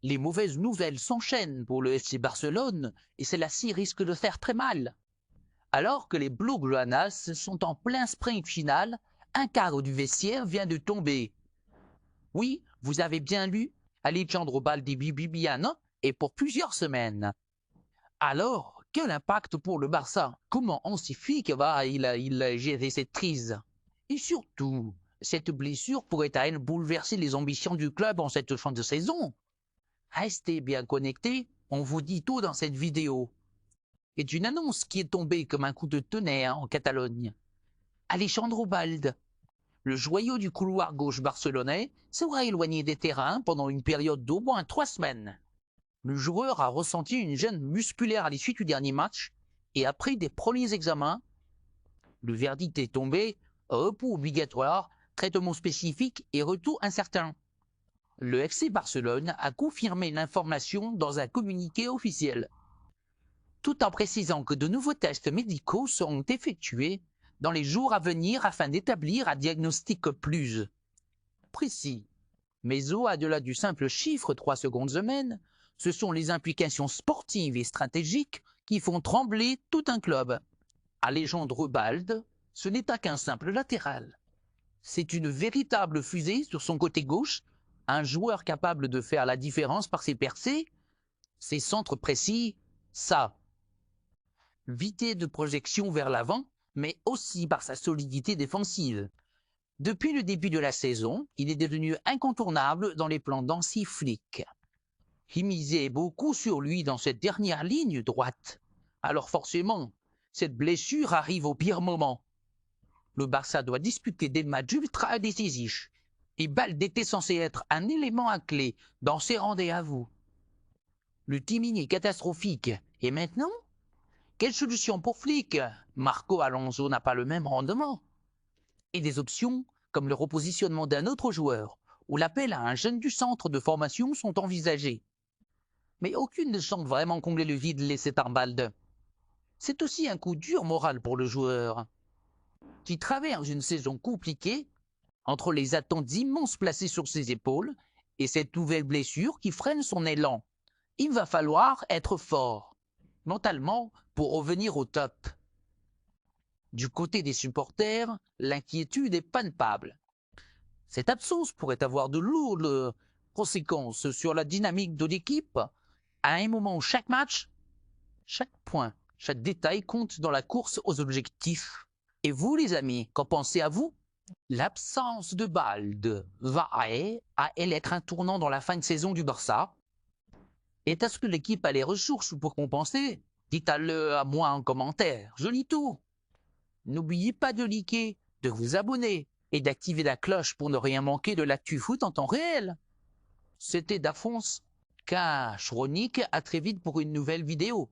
Les mauvaises nouvelles s'enchaînent pour le FC Barcelone et celle-ci risque de faire très mal. Alors que les Blaugranas sont en plein sprint final, un quart du vestiaire vient de tomber. Oui, vous avez bien lu, Alejandro Baldi Bibibiano et pour plusieurs semaines. Alors, quel impact pour le Barça? Comment Hansi Flick va-t-il gérer cette crise? Et surtout, cette blessure pourrait-elle bouleverser les ambitions du club en cette fin de saison? Restez bien connectés, on vous dit tout dans cette vidéo. C'est une annonce qui est tombée comme un coup de tonnerre en Catalogne. Alejandro Balde, le joyau du couloir gauche barcelonais, sera éloigné des terrains pendant une période d'au moins 3 semaines. Le joueur a ressenti une gêne musculaire à l'issue du dernier match et après des premiers examens, le verdict est tombé, repos obligatoire, traitement spécifique et retour incertain. Le FC Barcelone a confirmé l'information dans un communiqué officiel, tout en précisant que de nouveaux tests médicaux seront effectués dans les jours à venir afin d'établir un diagnostic plus précis. Mais au-delà du simple chiffre 3 secondes semaine, ce sont les implications sportives et stratégiques qui font trembler tout un club. Alejandro Balde, ce n'est pas qu'un simple latéral. C'est une véritable fusée sur son côté gauche, un joueur capable de faire la différence par ses percées, ses centres précis, sa vitesse de projection vers l'avant, mais aussi par sa solidité défensive. Depuis le début de la saison, il est devenu incontournable dans les plans d'Hansi Flick. Il misait beaucoup sur lui dans cette dernière ligne droite. Alors forcément, cette blessure arrive au pire moment. Le Barça doit disputer des matchs ultra décisifs, et Balde était censé être un élément à clé dans ces rendez-vous. Le timing est catastrophique. Et maintenant? Quelle solution pour Flick? Marco Alonso n'a pas le même rendement. Et des options, comme le repositionnement d'un autre joueur ou l'appel à un jeune du centre de formation sont envisagées. Mais aucune ne semble vraiment combler le vide laissé par Balde. C'est aussi un coup dur moral pour le joueur, qui traverse une saison compliquée entre les attentes immenses placées sur ses épaules et cette nouvelle blessure qui freine son élan. Il va falloir être fort, mentalement, pour revenir au top. Du côté des supporters, l'inquiétude est palpable. Cette absence pourrait avoir de lourdes conséquences sur la dynamique de l'équipe, à un moment où chaque match, chaque point, chaque détail compte dans la course aux objectifs. Et vous, les amis, qu'en pensez-vous? L'absence de Balde va-t-elle être un tournant dans la fin de saison du Barça? Et est-ce que l'équipe a les ressources pour compenser? Dites-le à moi en commentaire, je lis tout. N'oubliez pas de liker, de vous abonner et d'activer la cloche pour ne rien manquer de l'actu foot en temps réel. C'était Daphonse Chronique, à très vite pour une nouvelle vidéo.